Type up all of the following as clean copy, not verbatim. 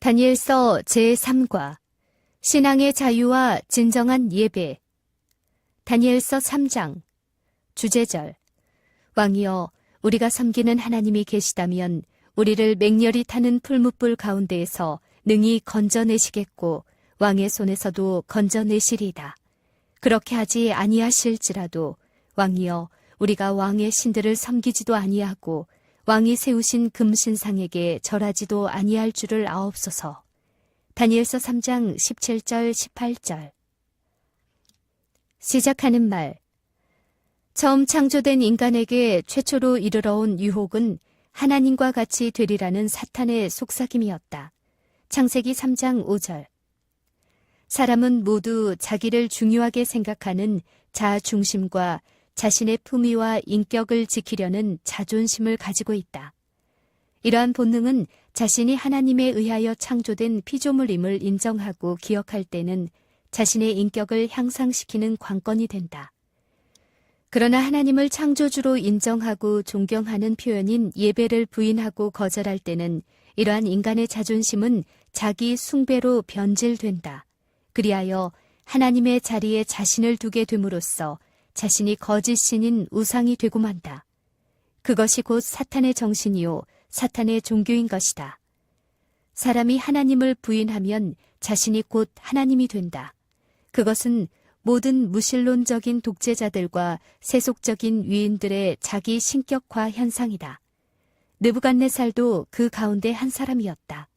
다니엘서 제3과 신앙의 자유와 진정한 예배. 다니엘서 3장. 주제절. 왕이여, 우리가 섬기는 하나님이 계시다면 우리를 맹렬히 타는 풀무불 가운데에서 능히 건져내시겠고 왕의 손에서도 건져내시리이다. 그렇게 하지 아니하실지라도 왕이여, 우리가 왕의 신들을 섬기지도 아니하고 왕이 세우신 금신상에게 절하지도 아니할 줄을 아옵소서. 다니엘서 3장 17절 18절. 시작하는 말. 처음 창조된 인간에게 최초로 이르러온 유혹은 하나님과 같이 되리라는 사탄의 속삭임이었다. 창세기 3장 5절. 사람은 모두 자기를 중요하게 생각하는 자아중심과 자신의 품위와 인격을 지키려는 자존심을 가지고 있다. 이러한 본능은 자신이 하나님에 의하여 창조된 피조물임을 인정하고 기억할 때는 자신의 인격을 향상시키는 관건이 된다. 그러나 하나님을 창조주로 인정하고 존경하는 표현인 예배를 부인하고 거절할 때는 이러한 인간의 자존심은 자기 숭배로 변질된다. 그리하여 하나님의 자리에 자신을 두게 됨으로써 자신이 거짓 신인 우상이 되고 만다. 그것이 곧 사탄의 정신이요 사탄의 종교인 것이다. 사람이 하나님을 부인하면 자신이 곧 하나님이 된다. 그것은 모든 무신론적인 독재자들과 세속적인 위인들의 자기 신격화 현상이다. 느부갓네살도 그 가운데 한 사람이었다.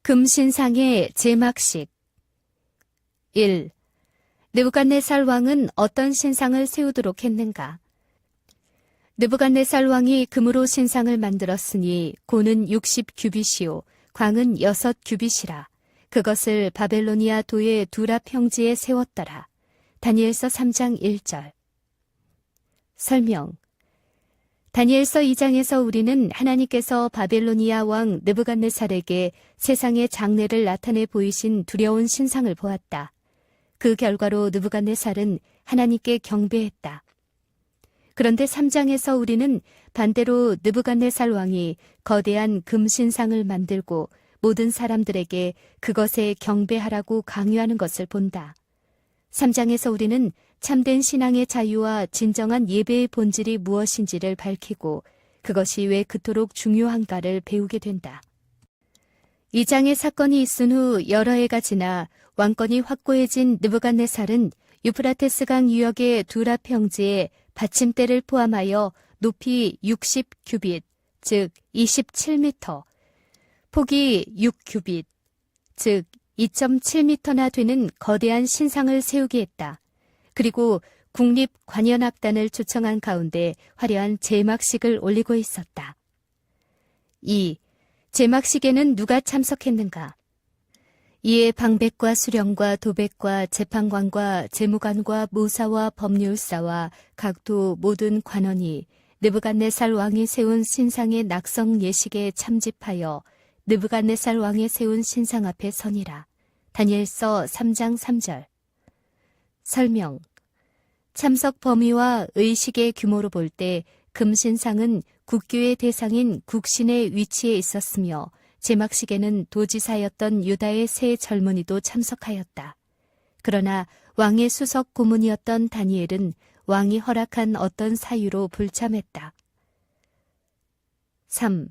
금신상의 제막식. 1. 느부갓네살 왕은 어떤 신상을 세우도록 했는가? 느부갓네살 왕이 금으로 신상을 만들었으니 고는 60규빗이요 광은 6규빗이라. 그것을 바벨로니아 도의 두라 평지에 세웠더라. 다니엘서 3장 1절. 설명. 다니엘서 2장에서 우리는 하나님께서 바벨로니아 왕 느부갓네살에게 세상의 장래를 나타내 보이신 두려운 신상을 보았다. 그 결과로 느부갓네살은 하나님께 경배했다. 그런데 3장에서 우리는 반대로 느부갓네살 왕이 거대한 금신상을 만들고 모든 사람들에게 그것에 경배하라고 강요하는 것을 본다. 3장에서 우리는 참된 신앙의 자유와 진정한 예배의 본질이 무엇인지를 밝히고 그것이 왜 그토록 중요한가를 배우게 된다. 2장의 사건이 있은 후 여러 해가 지나 왕권이 확고해진 느부갓네살은 유프라테스강 유역의 두라 평지에 받침대를 포함하여 높이 60규빗, 즉 27m, 폭이 6규빗, 즉 2.7m나 되는 거대한 신상을 세우게 했다. 그리고 국립관현악단을 초청한 가운데 화려한 제막식을 올리고 있었다. 2. 제막식에는 누가 참석했는가? 이에 방백과 수령과 도백과 재판관과 재무관과 모사와 법률사와 각도 모든 관원이 느부갓네살 왕이 세운 신상의 낙성 예식에 참집하여 느부갓네살 왕이 세운 신상 앞에 서니라. 다니엘서 3장 3절. 설명. 참석 범위와 의식의 규모로 볼 때 금신상은 국교의 대상인 국신의 위치에 있었으며 제막식에는 도지사였던 유다의 세 젊은이도 참석하였다. 그러나 왕의 수석 고문이었던 다니엘은 왕이 허락한 어떤 사유로 불참했다. 3.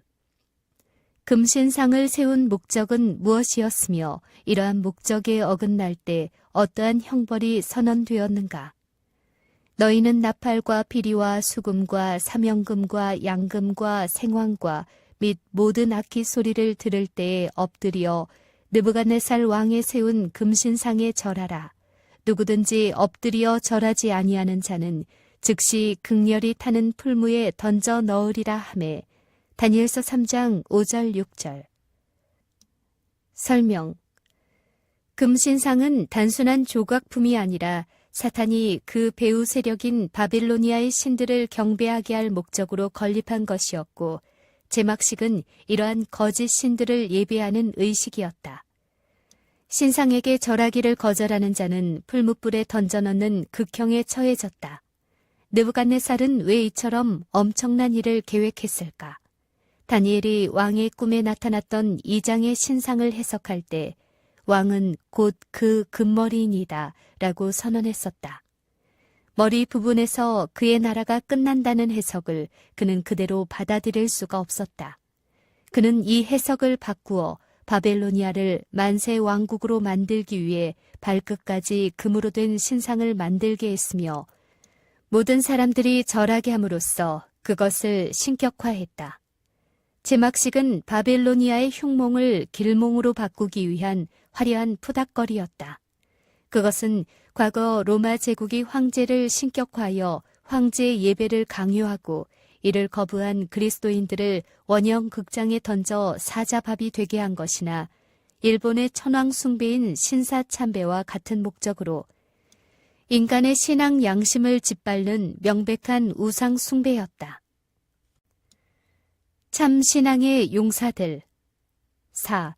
금신상을 세운 목적은 무엇이었으며 이러한 목적에 어긋날 때 어떠한 형벌이 선언되었는가? 너희는 나팔과 피리와 수금과 사명금과 양금과 생황과 및 모든 악기 소리를 들을 때에 엎드려 느부갓네살 왕에 세운 금신상에 절하라. 누구든지 엎드려 절하지 아니하는 자는 즉시 극렬히 타는 풀무에 던져 넣으리라 하매. 다니엘서 3장 5절 6절. 설명. 금신상은 단순한 조각품이 아니라 사탄이 그 배후 세력인 바빌로니아의 신들을 경배하게 할 목적으로 건립한 것이었고 제막식은 이러한 거짓 신들을 예배하는 의식이었다. 신상에게 절하기를 거절하는 자는 풀무불에 던져넣는 극형에 처해졌다. 느부갓네살은 왜 이처럼 엄청난 일을 계획했을까? 다니엘이 왕의 꿈에 나타났던 이장의 신상을 해석할 때 왕은 곧 그 금머리이니다 라고 선언했었다. 머리 부분에서 그의 나라가 끝난다는 해석을 그는 그대로 받아들일 수가 없었다. 그는 이 해석을 바꾸어 바벨로니아를 만세 왕국으로 만들기 위해 발끝까지 금으로 된 신상을 만들게 했으며 모든 사람들이 절하게 함으로써 그것을 신격화했다. 제막식은 바벨로니아의 흉몽을 길몽으로 바꾸기 위한 화려한 푸닥거리였다. 그것은 과거 로마 제국이 황제를 신격화하여 황제의 예배를 강요하고 이를 거부한 그리스도인들을 원형 극장에 던져 사자밥이 되게 한 것이나 일본의 천황 숭배인 신사참배와 같은 목적으로 인간의 신앙 양심을 짓밟는 명백한 우상 숭배였다. 참 신앙의 용사들. 4.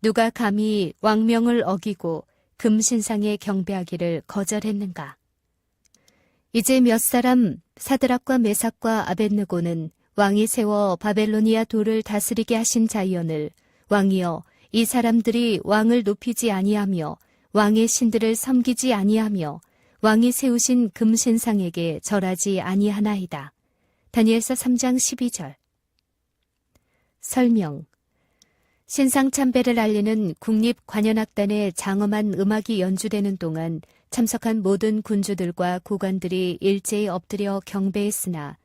누가 감히 왕명을 어기고 금신상에 경배하기를 거절했는가? 이제 몇 사람 사드락과 메삭과 아벳느고는 왕이 세워 바벨로니아 도를 다스리게 하신 자이언을 왕이여 이 사람들이 왕을 높이지 아니하며 왕의 신들을 섬기지 아니하며 왕이 세우신 금신상에게 절하지 아니하나이다. 다니엘서 3장 12절. 설명. 신상 참배를 알리는 국립관현악단의 장엄한 음악이 연주되는 동안 참석한 모든 군주들과 고관들이 일제히 엎드려 경배했으나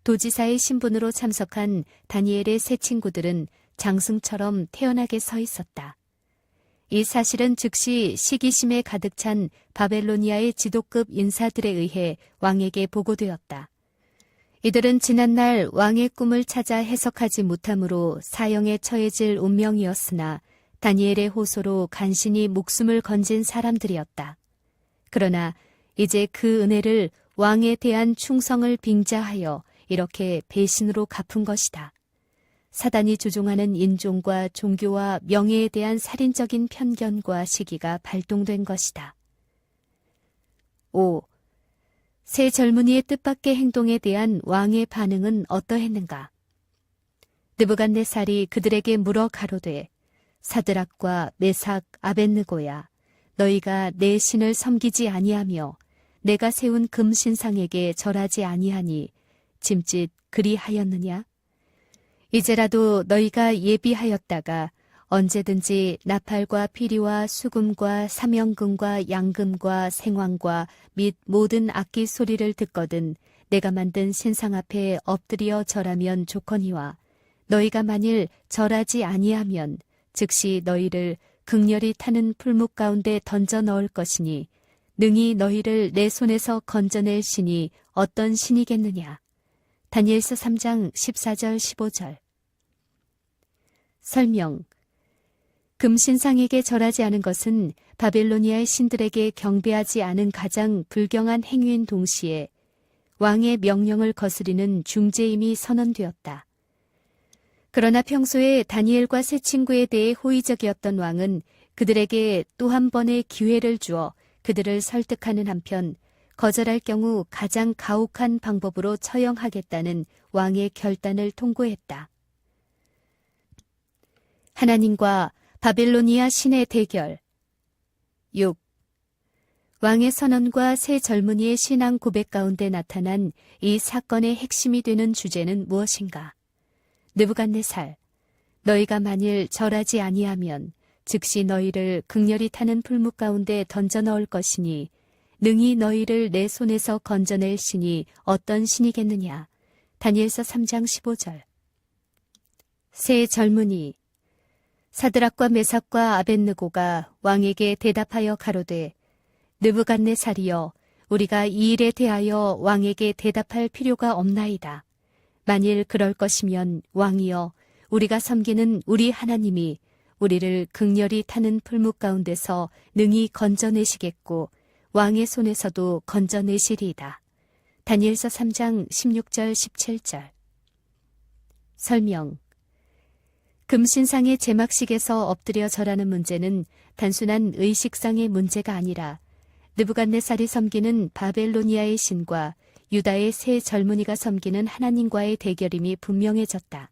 도지사의 신분으로 참석한 다니엘의 세 친구들은 장승처럼 태연하게 서 있었다. 이 사실은 즉시 시기심에 가득 찬 바벨로니아의 지도급 인사들에 의해 왕에게 보고되었다. 이들은 지난날 왕의 꿈을 찾아 해석하지 못함으로 사형에 처해질 운명이었으나 다니엘의 호소로 간신히 목숨을 건진 사람들이었다. 그러나 이제 그 은혜를 왕에 대한 충성을 빙자하여 이렇게 배신으로 갚은 것이다. 사단이 조종하는 인종과 종교와 명예에 대한 살인적인 편견과 시기가 발동된 것이다. 5. 세 젊은이의 뜻밖의 행동에 대한 왕의 반응은 어떠했는가? 느부갓네살이 그들에게 물어 가로되 사드락과 메삭 아벳느고야 너희가 내 신을 섬기지 아니하며 내가 세운 금신상에게 절하지 아니하니 짐짓 그리하였느냐? 이제라도 너희가 예비하였다가 언제든지 나팔과 피리와 수금과 사명금과 양금과 생황과 및 모든 악기 소리를 듣거든 내가 만든 신상 앞에 엎드려 절하면 좋거니와 너희가 만일 절하지 아니하면 즉시 너희를 극렬히 타는 풀묵 가운데 던져 넣을 것이니 능히 너희를 내 손에서 건져낼 신이 어떤 신이겠느냐. 다니엘서 3장 14절 15절. 설명. 금신상에게 절하지 않은 것은 바벨로니아의 신들에게 경배하지 않은 가장 불경한 행위인 동시에 왕의 명령을 거스리는 중죄임이 선언되었다. 그러나 평소에 다니엘과 세 친구에 대해 호의적이었던 왕은 그들에게 또 한 번의 기회를 주어 그들을 설득하는 한편 거절할 경우 가장 가혹한 방법으로 처형하겠다는 왕의 결단을 통고했다. 하나님과 바벨로니아 신의 대결. 6. 왕의 선언과 세 젊은이의 신앙 고백 가운데 나타난 이 사건의 핵심이 되는 주제는 무엇인가? 느부갓네살, 너희가 만일 절하지 아니하면 즉시 너희를 극렬히 타는 풀묵 가운데 던져 넣을 것이니 능히 너희를 내 손에서 건져낼 신이 어떤 신이겠느냐. 다니엘서 3장 15절. 세 젊은이. 사드락과 메삭과 아벳느고가 왕에게 대답하여 가로되 느부갓네살이여 우리가 이 일에 대하여 왕에게 대답할 필요가 없나이다. 만일 그럴 것이면 왕이여 우리가 섬기는 우리 하나님이 우리를 극렬히 타는 풀묵 가운데서 능히 건져내시겠고 왕의 손에서도 건져내시리이다. 다니엘서 3장 16절 17절. 설명. 금신상의 제막식에서 엎드려 절하는 문제는 단순한 의식상의 문제가 아니라 느부갓네살이 섬기는 바벨로니아의 신과 유다의 세 젊은이가 섬기는 하나님과의 대결임이 분명해졌다.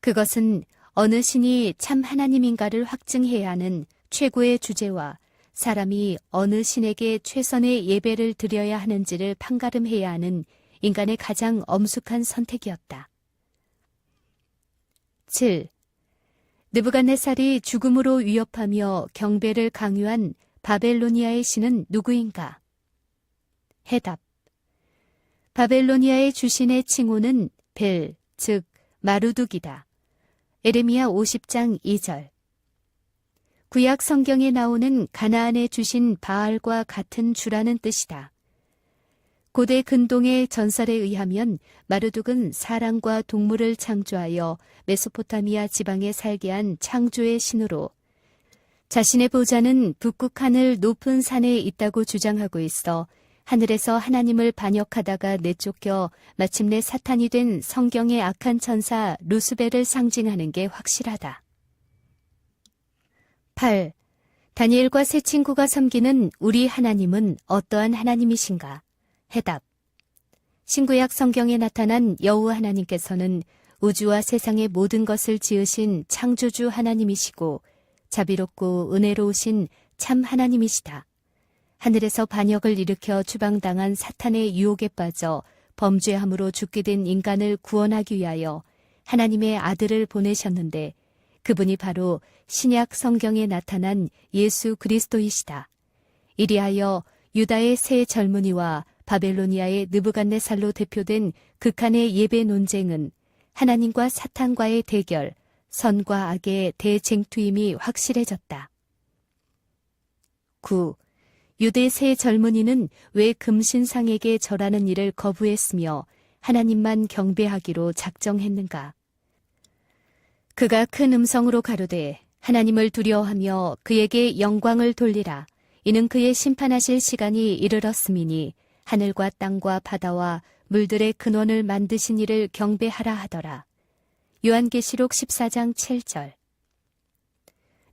그것은 어느 신이 참 하나님인가를 확증해야 하는 최고의 주제와 사람이 어느 신에게 최선의 예배를 드려야 하는지를 판가름해야 하는 인간의 가장 엄숙한 선택이었다. 7. 느부갓네살이 죽음으로 위협하며 경배를 강요한 바벨로니아의 신은 누구인가? 해답. 바벨로니아의 주신의 칭호는 벨, 즉 마루둑이다. 에레미야 50장 2절. 구약 성경에 나오는 가나안의 주신 바알과 같은 주라는 뜻이다. 고대 근동의 전설에 의하면 마루둑은 사람과 동물을 창조하여 메소포타미아 지방에 살게 한 창조의 신으로 자신의 보좌는 북극 하늘 높은 산에 있다고 주장하고 있어 하늘에서 하나님을 반역하다가 내쫓겨 마침내 사탄이 된 성경의 악한 천사 루스벨을 상징하는 게 확실하다. 8. 다니엘과 세 친구가 섬기는 우리 하나님은 어떠한 하나님이신가? 해답. 신구약 성경에 나타난 여호와 하나님께서는 우주와 세상의 모든 것을 지으신 창조주 하나님이시고 자비롭고 은혜로우신 참 하나님이시다. 하늘에서 반역을 일으켜 추방당한 사탄의 유혹에 빠져 범죄함으로 죽게 된 인간을 구원하기 위하여 하나님의 아들을 보내셨는데 그분이 바로 신약 성경에 나타난 예수 그리스도이시다. 이리하여 유다의 세 젊은이와 바벨로니아의 느부갓네살로 대표된 극한의 예배 논쟁은 하나님과 사탄과의 대결, 선과 악의 대쟁투임이 확실해졌다. 9. 유대 세 젊은이는 왜 금신상에게 절하는 일을 거부했으며 하나님만 경배하기로 작정했는가? 그가 큰 음성으로 가로되 하나님을 두려워하며 그에게 영광을 돌리라. 이는 그의 심판하실 시간이 이르렀음이니 하늘과 땅과 바다와 물들의 근원을 만드신 이를 경배하라 하더라. 요한계시록 14장 7절.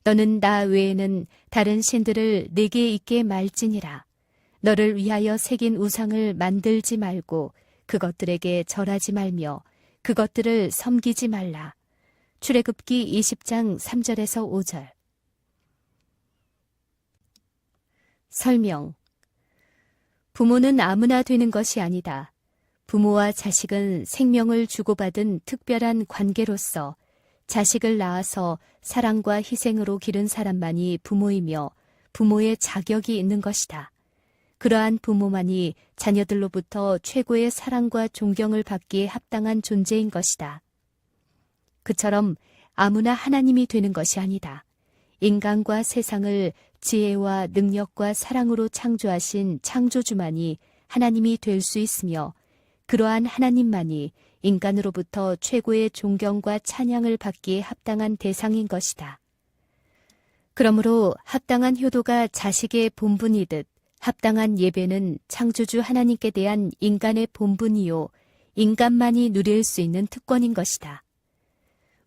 너는 나 외에는 다른 신들을 내게 있게 말지니라. 너를 위하여 새긴 우상을 만들지 말고 그것들에게 절하지 말며 그것들을 섬기지 말라. 출애굽기 20장 3절에서 5절. 설명. 부모는 아무나 되는 것이 아니다. 부모와 자식은 생명을 주고받은 특별한 관계로서 자식을 낳아서 사랑과 희생으로 기른 사람만이 부모이며 부모의 자격이 있는 것이다. 그러한 부모만이 자녀들로부터 최고의 사랑과 존경을 받기에 합당한 존재인 것이다. 그처럼 아무나 하나님이 되는 것이 아니다. 인간과 세상을 지혜와 능력과 사랑으로 창조하신 창조주만이 하나님이 될 수 있으며 그러한 하나님만이 인간으로부터 최고의 존경과 찬양을 받기에 합당한 대상인 것이다. 그러므로 합당한 효도가 자식의 본분이듯 합당한 예배는 창조주 하나님께 대한 인간의 본분이요 인간만이 누릴 수 있는 특권인 것이다.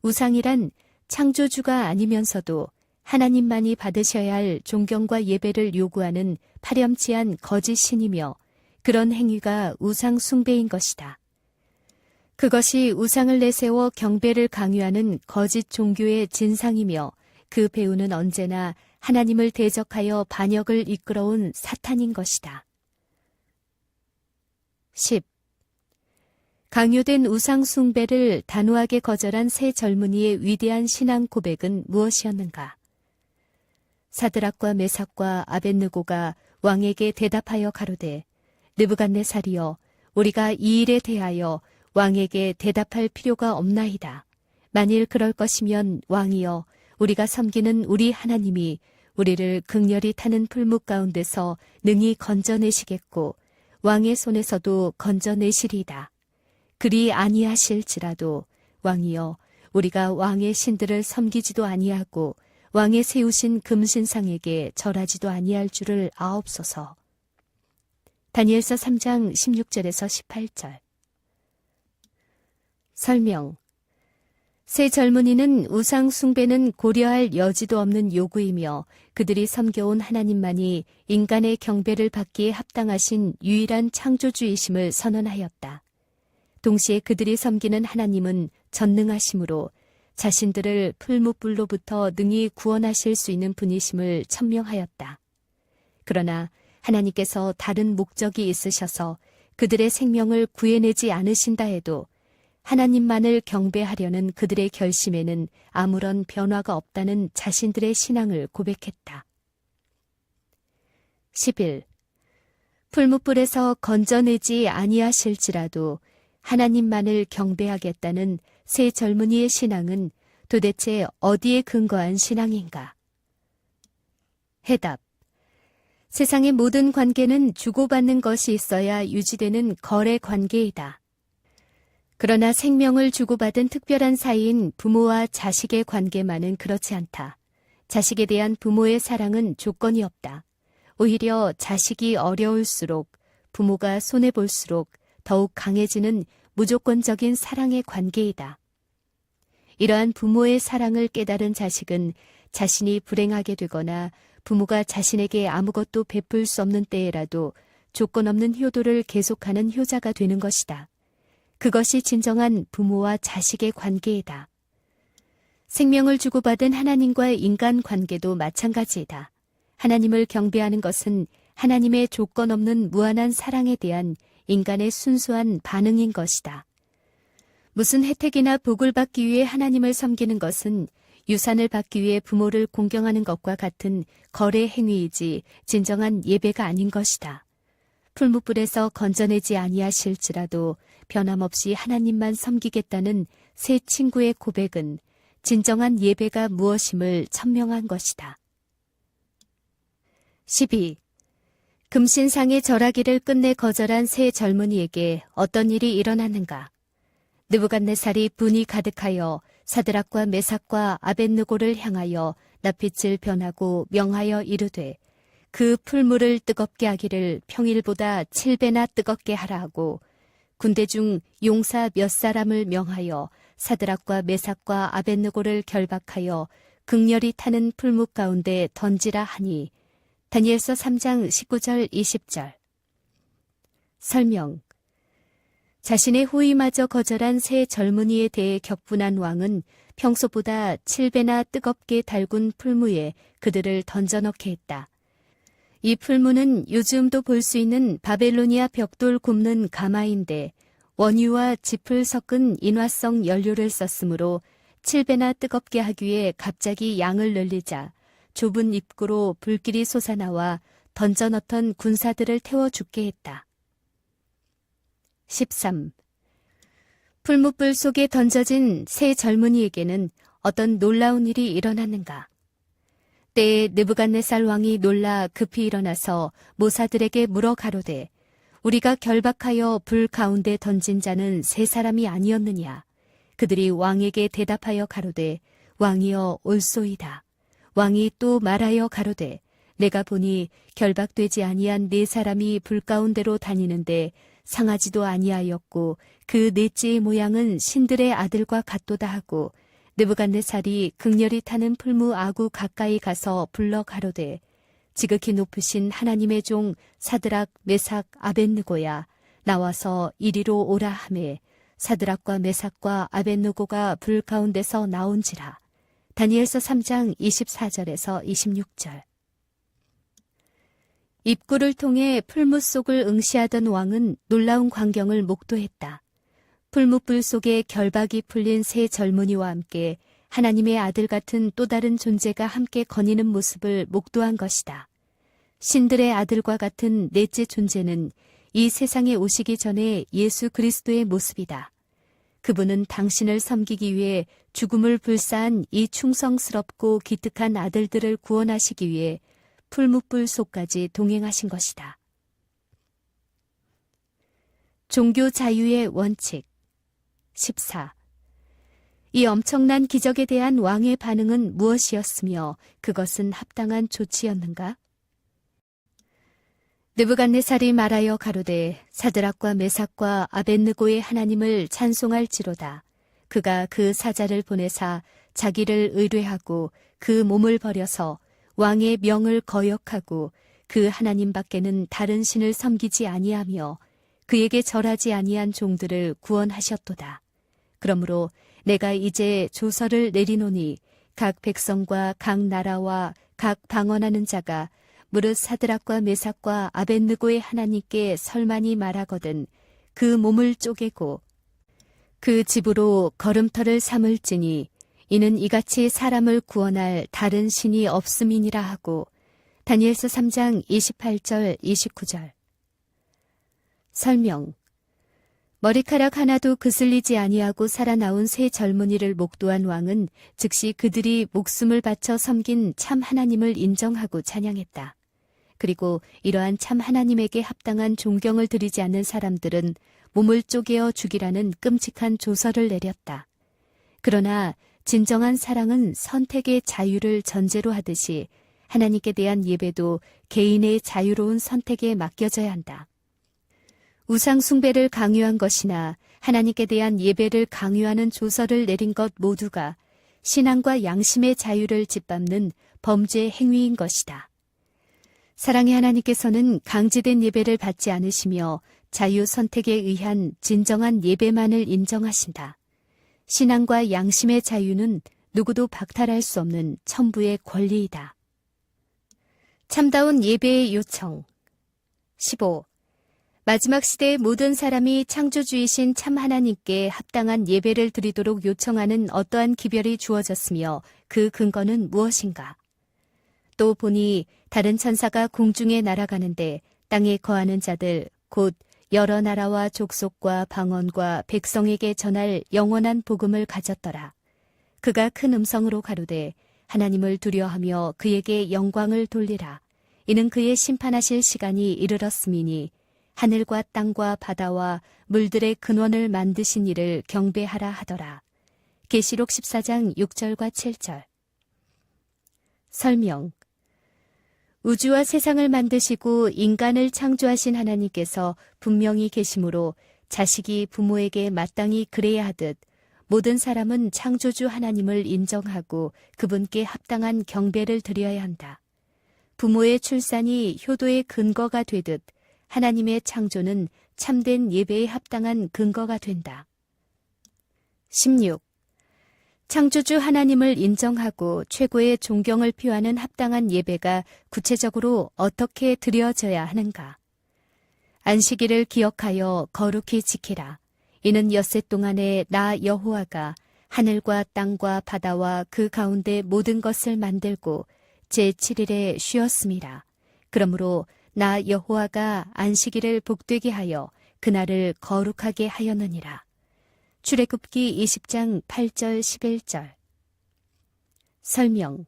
우상이란 창조주가 아니면서도 하나님만이 받으셔야 할 존경과 예배를 요구하는 파렴치한 거짓 신이며 그런 행위가 우상 숭배인 것이다. 그것이 우상을 내세워 경배를 강요하는 거짓 종교의 진상이며 그 배후는 언제나 하나님을 대적하여 반역을 이끌어온 사탄인 것이다. 10. 강요된 우상 숭배를 단호하게 거절한 세 젊은이의 위대한 신앙 고백은 무엇이었는가? 사드락과 메삭과 아벳느고가 왕에게 대답하여 가로되 느부갓네살이여 우리가 이 일에 대하여 왕에게 대답할 필요가 없나이다. 만일 그럴 것이면 왕이여 우리가 섬기는 우리 하나님이 우리를 극렬히 타는 풀무 가운데서 능히 건져내시겠고 왕의 손에서도 건져내시리이다. 그리 아니하실지라도 왕이여 우리가 왕의 신들을 섬기지도 아니하고 왕의 세우신 금신상에게 절하지도 아니할 줄을 아옵소서. 다니엘서 3장 16절에서 18절. 설명. 세 젊은이는 우상 숭배는 고려할 여지도 없는 요구이며 그들이 섬겨온 하나님만이 인간의 경배를 받기에 합당하신 유일한 창조주이심을 선언하였다. 동시에 그들이 섬기는 하나님은 전능하심으로 자신들을 풀무불로부터 능히 구원하실 수 있는 분이심을 천명하였다. 그러나 하나님께서 다른 목적이 있으셔서 그들의 생명을 구해내지 않으신다 해도 하나님만을 경배하려는 그들의 결심에는 아무런 변화가 없다는 자신들의 신앙을 고백했다. 11. 풀무불에서 건져내지 아니하실지라도 하나님만을 경배하겠다는 세 젊은이의 신앙은 도대체 어디에 근거한 신앙인가? 해답. 세상의 모든 관계는 주고받는 것이 있어야 유지되는 거래 관계이다. 그러나 생명을 주고받은 특별한 사이인 부모와 자식의 관계만은 그렇지 않다. 자식에 대한 부모의 사랑은 조건이 없다. 오히려 자식이 어려울수록 부모가 손해볼수록 더욱 강해지는 무조건적인 사랑의 관계이다. 이러한 부모의 사랑을 깨달은 자식은 자신이 불행하게 되거나 부모가 자신에게 아무것도 베풀 수 없는 때에라도 조건 없는 효도를 계속하는 효자가 되는 것이다. 그것이 진정한 부모와 자식의 관계이다. 생명을 주고받은 하나님과의 인간 관계도 마찬가지이다. 하나님을 경배하는 것은 하나님의 조건 없는 무한한 사랑에 대한 인간의 순수한 반응인 것이다. 무슨 혜택이나 복을 받기 위해 하나님을 섬기는 것은 유산을 받기 위해 부모를 공경하는 것과 같은 거래 행위이지 진정한 예배가 아닌 것이다. 풀무불에서 건져내지 아니하실지라도 변함없이 하나님만 섬기겠다는 새 친구의 고백은 진정한 예배가 무엇임을 천명한 것이다. 12. 금신상의 절하기를 끝내 거절한 세 젊은이에게 어떤 일이 일어났는가? 느부갓네살이 분이 가득하여 사드락과 메삭과 아벳느고를 향하여 낯빛을 변하고 명하여 이르되 그 풀물을 뜨겁게 하기를 평일보다 7배나 뜨겁게 하라 하고 군대 중 용사 몇 사람을 명하여 사드락과 메삭과 아벳느고를 결박하여 극렬히 타는 풀묵 가운데 던지라 하니 다니엘서 3장 19절 20절. 설명. 자신의 호의마저 거절한 세 젊은이에 대해 격분한 왕은 평소보다 7배나 뜨겁게 달군 풀무에 그들을 던져넣게 했다. 이 풀무는 요즘도 볼 수 있는 바벨로니아 벽돌 굽는 가마인데 원유와 짚을 섞은 인화성 연료를 썼으므로 7배나 뜨겁게 하기 위해 갑자기 양을 늘리자 좁은 입구로 불길이 솟아나와 던져넣던 군사들을 태워 죽게 했다. 13. 풀무불 속에 던져진 세 젊은이에게는 어떤 놀라운 일이 일어났는가? 때에 느부갓네살 왕이 놀라 급히 일어나서 모사들에게 물어 가로되 우리가 결박하여 불 가운데 던진 자는 세 사람이 아니었느냐? 그들이 왕에게 대답하여 가로되 왕이여 옳소이다. 왕이 또 말하여 가로되 내가 보니 결박되지 아니한 네 사람이 불 가운데로 다니는데 상하지도 아니하였고 그 넷째의 모양은 신들의 아들과 같도다 하고 느부갓네살이 극렬히 타는 풀무 아구 가까이 가서 불러 가로되 지극히 높으신 하나님의 종 사드락 메삭 아벳느고야 나와서 이리로 오라 하매 사드락과 메삭과 아벳느고가 불 가운데서 나온지라. 다니엘서 3장 24절에서 26절. 입구를 통해 풀무 속을 응시하던 왕은 놀라운 광경을 목도했다. 풀무불 속에 결박이 풀린 세 젊은이와 함께 하나님의 아들 같은 또 다른 존재가 함께 거니는 모습을 목도한 것이다. 신들의 아들과 같은 넷째 존재는 이 세상에 오시기 전에 예수 그리스도의 모습이다. 그분은 당신을 섬기기 위해 죽음을 불사한 이 충성스럽고 기특한 아들들을 구원하시기 위해 풀무불 속까지 동행하신 것이다. 종교 자유의 원칙 14. 이 엄청난 기적에 대한 왕의 반응은 무엇이었으며 그것은 합당한 조치였는가? 느부갓네살이 말하여 가로되 사드락과 메삭과 아벳느고의 하나님을 찬송할지로다. 그가 그 사자를 보내사 자기를 의뢰하고 그 몸을 버려서 왕의 명을 거역하고 그 하나님 밖에는 다른 신을 섬기지 아니하며 그에게 절하지 아니한 종들을 구원하셨도다. 그러므로 내가 이제 조서를 내리노니 각 백성과 각 나라와 각 방언하는 자가 무릇 사드락과 메삭과 아벳느고의 하나님께 설만이 말하거든 그 몸을 쪼개고 그 집으로 걸음터를 삼을지니 이는 이같이 사람을 구원할 다른 신이 없음이니라 하고 다니엘서 3장 28절 29절. 설명. 머리카락 하나도 그슬리지 아니하고 살아나온 세 젊은이를 목도한 왕은 즉시 그들이 목숨을 바쳐 섬긴 참 하나님을 인정하고 찬양했다. 그리고 이러한 참 하나님에게 합당한 존경을 드리지 않는 사람들은 몸을 쪼개어 죽이라는 끔찍한 조서를 내렸다. 그러나 진정한 사랑은 선택의 자유를 전제로 하듯이 하나님께 대한 예배도 개인의 자유로운 선택에 맡겨져야 한다. 우상 숭배를 강요한 것이나 하나님께 대한 예배를 강요하는 조서를 내린 것 모두가 신앙과 양심의 자유를 짓밟는 범죄 행위인 것이다. 사랑의 하나님께서는 강제된 예배를 받지 않으시며 자유 선택에 의한 진정한 예배만을 인정하신다. 신앙과 양심의 자유는 누구도 박탈할 수 없는 천부의 권리이다. 참다운 예배의 요청. 15. 마지막 시대의 모든 사람이 창조주이신 참 하나님께 합당한 예배를 드리도록 요청하는 어떠한 기별이 주어졌으며 그 근거는 무엇인가? 또 보니 다른 천사가 공중에 날아가는데 땅에 거하는 자들 곧 여러 나라와 족속과 방언과 백성에게 전할 영원한 복음을 가졌더라. 그가 큰 음성으로 가로되 하나님을 두려워하며 그에게 영광을 돌리라. 이는 그의 심판하실 시간이 이르렀음이니 하늘과 땅과 바다와 물들의 근원을 만드신 이를 경배하라 하더라. 계시록 14장 6절과 7절. 설명. 우주와 세상을 만드시고 인간을 창조하신 하나님께서 분명히 계시므로 자식이 부모에게 마땅히 그래야 하듯 모든 사람은 창조주 하나님을 인정하고 그분께 합당한 경배를 드려야 한다. 부모의 출산이 효도의 근거가 되듯 하나님의 창조는 참된 예배에 합당한 근거가 된다. 16. 창조주 하나님을 인정하고 최고의 존경을 표하는 합당한 예배가 구체적으로 어떻게 드려져야 하는가? 안식일을 기억하여 거룩히 지키라. 이는 엿새 동안에 나 여호와가 하늘과 땅과 바다와 그 가운데 모든 것을 만들고 제7일에 쉬었음이라. 그러므로 나 여호와가 안식일을 복되게 하여 그날을 거룩하게 하였느니라. 출애굽기 20장 8절 11절. 설명.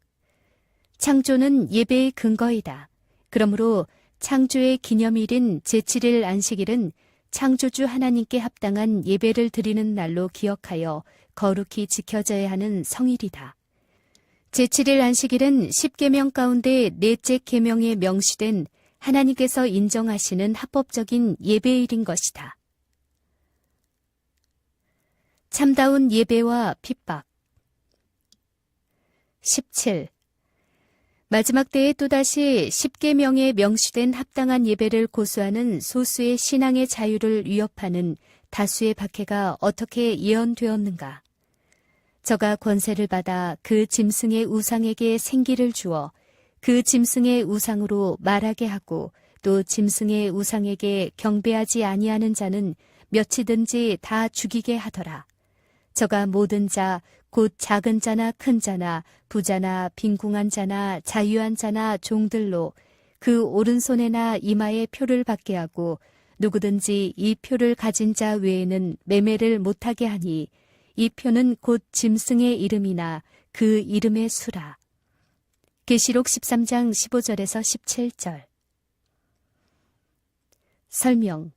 창조는 예배의 근거이다. 그러므로 창조의 기념일인 제7일 안식일은 창조주 하나님께 합당한 예배를 드리는 날로 기억하여 거룩히 지켜져야 하는 성일이다. 제7일 안식일은 10계명 가운데 넷째 계명에 명시된 하나님께서 인정하시는 합법적인 예배일인 것이다. 참다운 예배와 핍박. 17. 마지막 때에 또다시 10계명에 명시된 합당한 예배를 고수하는 소수의 신앙의 자유를 위협하는 다수의 박해가 어떻게 예언되었는가? 저가 권세를 받아 그 짐승의 우상에게 생기를 주어 그 짐승의 우상으로 말하게 하고 또 짐승의 우상에게 경배하지 아니하는 자는 몇이든지 다 죽이게 하더라. 저가 모든 자, 곧 작은 자나 큰 자나 부자나 빈궁한 자나 자유한 자나 종들로 그 오른손에나 이마에 표를 받게 하고 누구든지 이 표를 가진 자 외에는 매매를 못하게 하니 이 표는 곧 짐승의 이름이나 그 이름의 수라. 계시록 13장 15절에서 17절. 설명.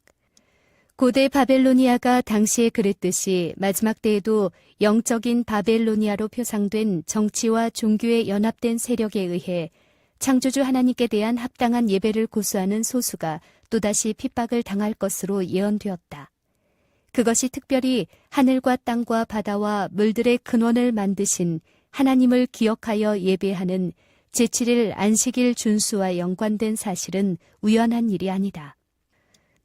고대 바벨로니아가 당시에 그랬듯이 마지막 때에도 영적인 바벨로니아로 표상된 정치와 종교에 연합된 세력에 의해 창조주 하나님께 대한 합당한 예배를 고수하는 소수가 또다시 핍박을 당할 것으로 예언되었다. 그것이 특별히 하늘과 땅과 바다와 물들의 근원을 만드신 하나님을 기억하여 예배하는 제7일 안식일 준수와 연관된 사실은 우연한 일이 아니다.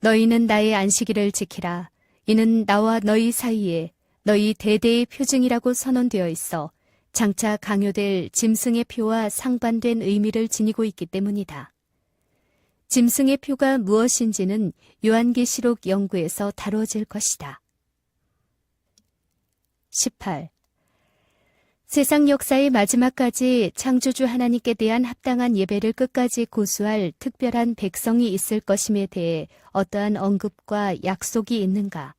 너희는 나의 안식일을 지키라. 이는 나와 너희 사이에 너희 대대의 표징이라고 선언되어 있어 장차 강요될 짐승의 표와 상반된 의미를 지니고 있기 때문이다. 짐승의 표가 무엇인지는 요한계시록 연구에서 다루어질 것이다. 18. 세상 역사의 마지막까지 창조주 하나님께 대한 합당한 예배를 끝까지 고수할 특별한 백성이 있을 것임에 대해 어떠한 언급과 약속이 있는가?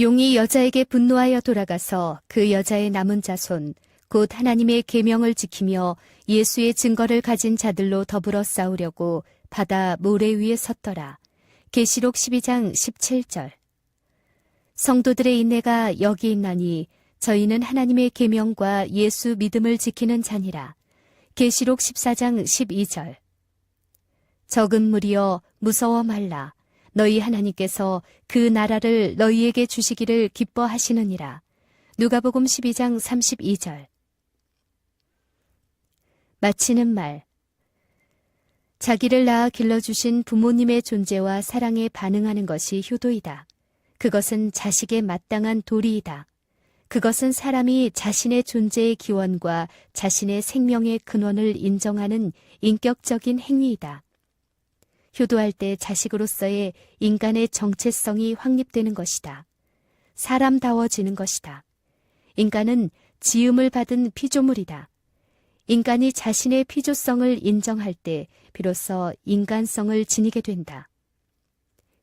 용이 여자에게 분노하여 돌아가서 그 여자의 남은 자손, 곧 하나님의 계명을 지키며 예수의 증거를 가진 자들로 더불어 싸우려고 바다 모래 위에 섰더라. 계시록 12장 17절. 성도들의 인내가 여기 있나니 저희는 하나님의 계명과 예수 믿음을 지키는 자니라. 계시록 14장 12절. 적은 무리여 무서워 말라. 너희 하나님께서 그 나라를 너희에게 주시기를 기뻐하시느니라. 누가복음 12장 32절. 마치는 말. 자기를 낳아 길러주신 부모님의 존재와 사랑에 반응하는 것이 효도이다. 그것은 자식의 마땅한 도리이다. 그것은 사람이 자신의 존재의 기원과 자신의 생명의 근원을 인정하는 인격적인 행위이다. 효도할 때 자식으로서의 인간의 정체성이 확립되는 것이다. 사람다워지는 것이다. 인간은 지음을 받은 피조물이다. 인간이 자신의 피조성을 인정할 때 비로소 인간성을 지니게 된다.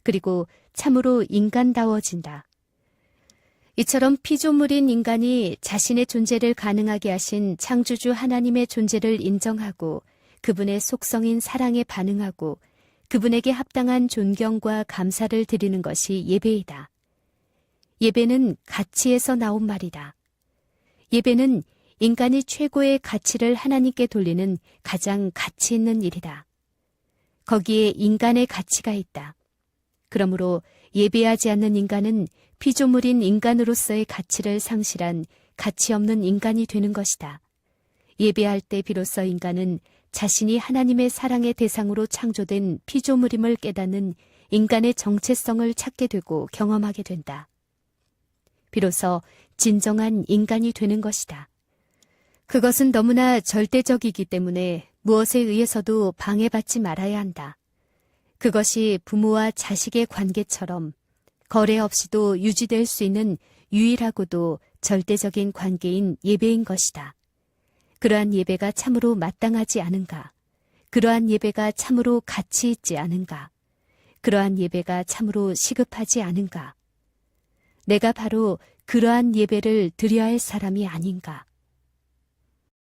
그리고 참으로 인간다워진다. 이처럼 피조물인 인간이 자신의 존재를 가능하게 하신 창조주 하나님의 존재를 인정하고 그분의 속성인 사랑에 반응하고 그분에게 합당한 존경과 감사를 드리는 것이 예배이다. 예배는 가치에서 나온 말이다. 예배는 인간이 최고의 가치를 하나님께 돌리는 가장 가치 있는 일이다. 거기에 인간의 가치가 있다. 그러므로 예배하지 않는 인간은 피조물인 인간으로서의 가치를 상실한 가치 없는 인간이 되는 것이다. 예배할 때 비로소 인간은 자신이 하나님의 사랑의 대상으로 창조된 피조물임을 깨닫는 인간의 정체성을 찾게 되고 경험하게 된다. 비로소 진정한 인간이 되는 것이다. 그것은 너무나 절대적이기 때문에 무엇에 의해서도 방해받지 말아야 한다. 그것이 부모와 자식의 관계처럼 거래 없이도 유지될 수 있는 유일하고도 절대적인 관계인 예배인 것이다. 그러한 예배가 참으로 마땅하지 않은가? 그러한 예배가 참으로 가치 있지 않은가? 그러한 예배가 참으로 시급하지 않은가? 내가 바로 그러한 예배를 드려야 할 사람이 아닌가?